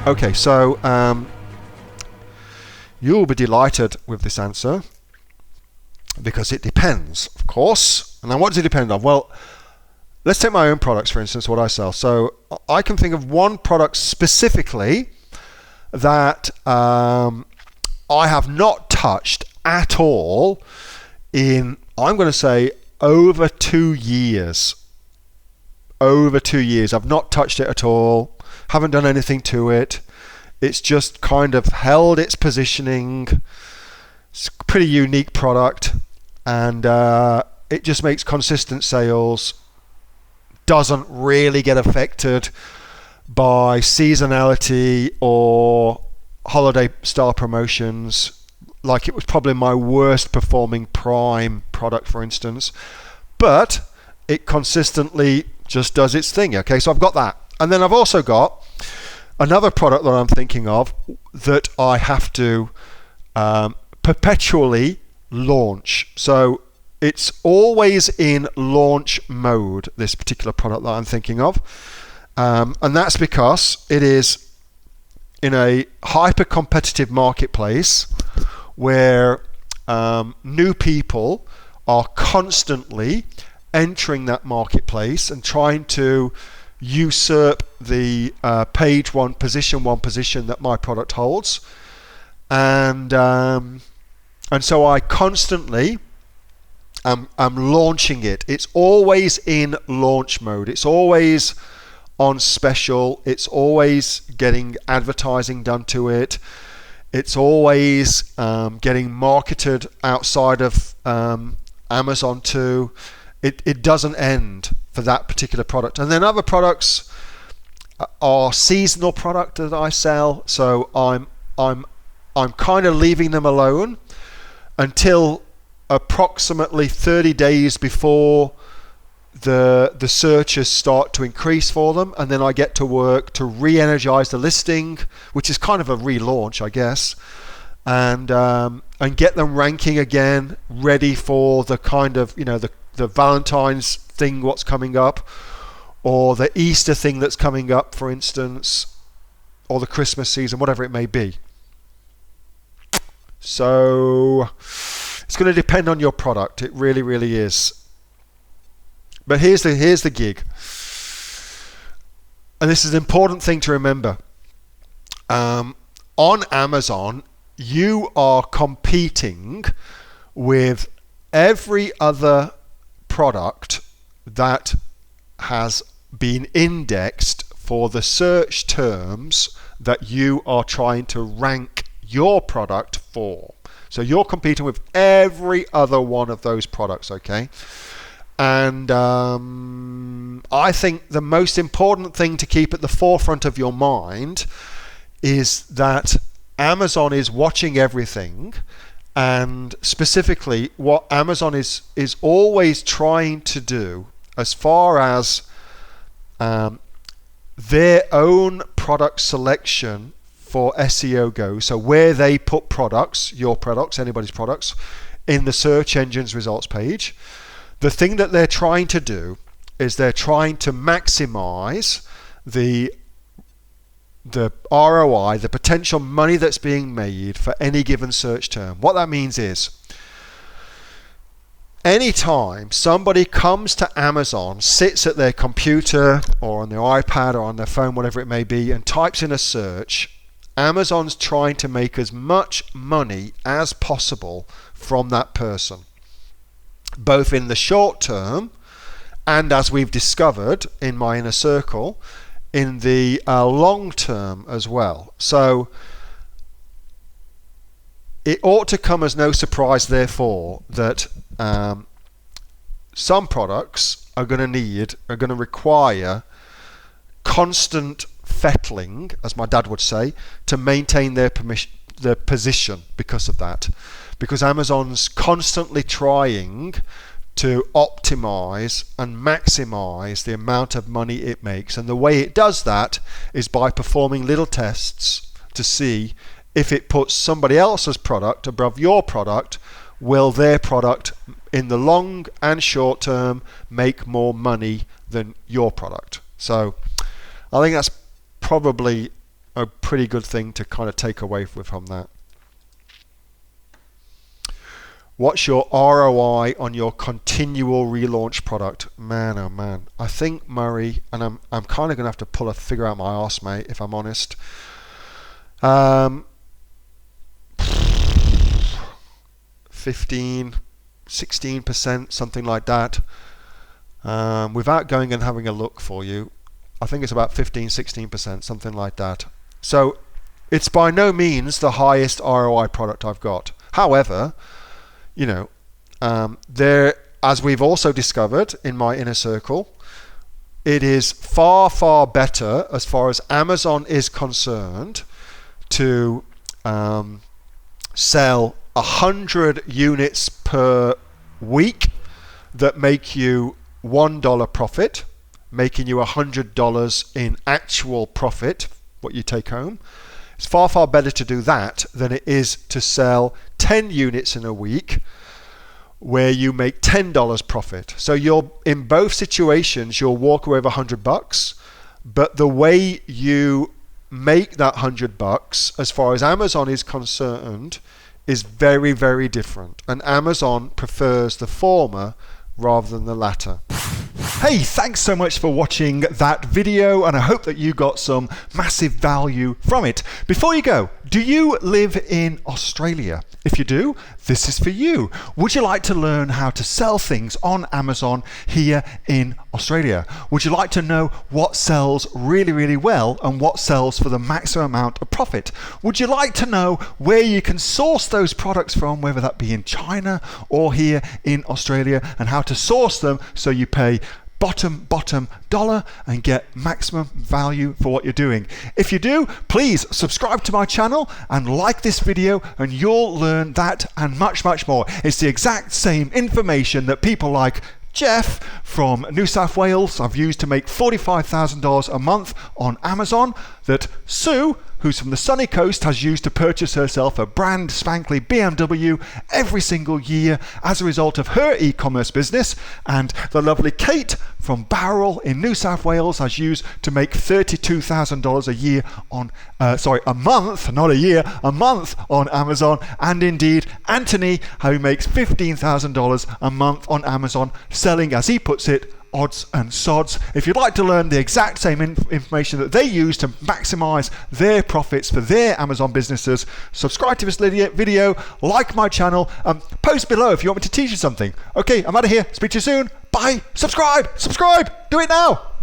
Okay, so you'll be delighted with this answer because it depends, of course. And now what does it depend on? Well, let's take my own products, for instance, what I sell. So I can think of one product specifically that I have not touched at all in, I'm going to say, over 2 years. Over 2 years. I've not touched it at all. Haven't done anything to it. It's just kind of held its positioning. It's a pretty unique product, and it just makes consistent sales. Doesn't really get affected by seasonality or holiday style promotions, like it was probably my worst performing Prime product, for instance. But it consistently just does its thing. Okay, so I've got that. And then I've also got another product that I'm thinking of that I have to perpetually launch. So it's always in launch mode, this particular product that I'm thinking of. And that's because it is in a hyper competitive marketplace where new people are constantly entering that marketplace and trying to usurp the page one position that my product holds. And so I constantly I'm launching it. It's always in launch mode. It's always on special. It's always getting advertising done to it. It's always getting marketed outside of Amazon too. It doesn't end for that particular product. And then other products are seasonal product that I sell. So I'm kind of leaving them alone until approximately 30 days before the searches start to increase for them, and then I get to work to re-energize the listing, which is kind of a relaunch, I guess, and get them ranking again, ready for the kind of, the Valentine's thing what's coming up, or the Easter thing that's coming up, for instance, or the Christmas season, whatever it may be. So it's going to depend on your product. It really, really is. But here's the gig. And this is an important thing to remember. On Amazon, you are competing with every other product that has been indexed for the search terms that you are trying to rank your product for. So you're competing with every other one of those products, okay? And I think the most important thing to keep at the forefront of your mind is that Amazon is watching everything, and specifically what Amazon is always trying to do as far as their own product selection for SEO goes, so where they put products, your products, anybody's products, in the search engine's results page. The thing that they're trying to do is they're trying to maximize the ROI, the potential money that's being made for any given search term. What that means is anytime somebody comes to Amazon, sits at their computer or on their iPad or on their phone, whatever it may be, and types in a search, Amazon's trying to make as much money as possible from that person, both in the short term and, as we've discovered in my inner circle, in the long term as well. So it ought to come as no surprise, therefore, that some products are going to require constant fettling, as my dad would say, to maintain their position because of that. Because Amazon's constantly trying to optimize and maximize the amount of money it makes. And the way it does that is by performing little tests to see if it puts somebody else's product above your product, will their product in the long and short term make more money than your product. So I think that's probably a pretty good thing to kind of take away from that. What's your ROI on your continual relaunch product? Man, oh man. I think, Murray, and I'm kind of going to have to pull a figure out my arse, mate, if I'm honest. 15, 16%, something like that. Without going and having a look for you, I think it's about 15, 16%, something like that. So it's by no means the highest ROI product I've got. However, you know, there, as we've also discovered in my inner circle, it is far, far better as far as Amazon is concerned to sell 100 units per week that make you $1 profit, making you $100 in actual profit, what you take home. It's far, far better to do that than it is to sell 10 units in a week where you make $10 profit. So you're, in both situations, you'll walk away with $100, but the way you make that $100 as far as Amazon is concerned is very, very different. And Amazon prefers the former rather than the latter. Hey, thanks so much for watching that video, and I hope that you got some massive value from it. Before you go, do you live in Australia? If you do, this is for you. Would you like to learn how to sell things on Amazon here in Australia? Would you like to know what sells really, really well and what sells for the maximum amount of profit? Would you like to know where you can source those products from, whether that be in China or here in Australia, and how to source them so you pay bottom dollar and get maximum value for what you're doing? If you do, please subscribe to my channel and like this video, and you'll learn that and much, much more. It's the exact same information that people like Jeff from New South Wales I've used to make $45,000 a month on Amazon, that Sue, who's from the sunny coast, has used to purchase herself a brand spankly BMW every single year as a result of her e-commerce business, and the lovely Kate from Bowral in New South Wales has used to make $32,000 a year on, a month, not a year, a month on Amazon, and indeed Anthony, who makes $15,000 a month on Amazon, selling, as he puts it, odds and sods. If you'd like to learn the exact same information that they use to maximize their profits for their Amazon businesses, subscribe to this video, like my channel, post below if you want me to teach you something. Okay, I'm out of here. Speak to you soon. Bye. Subscribe. Do it now.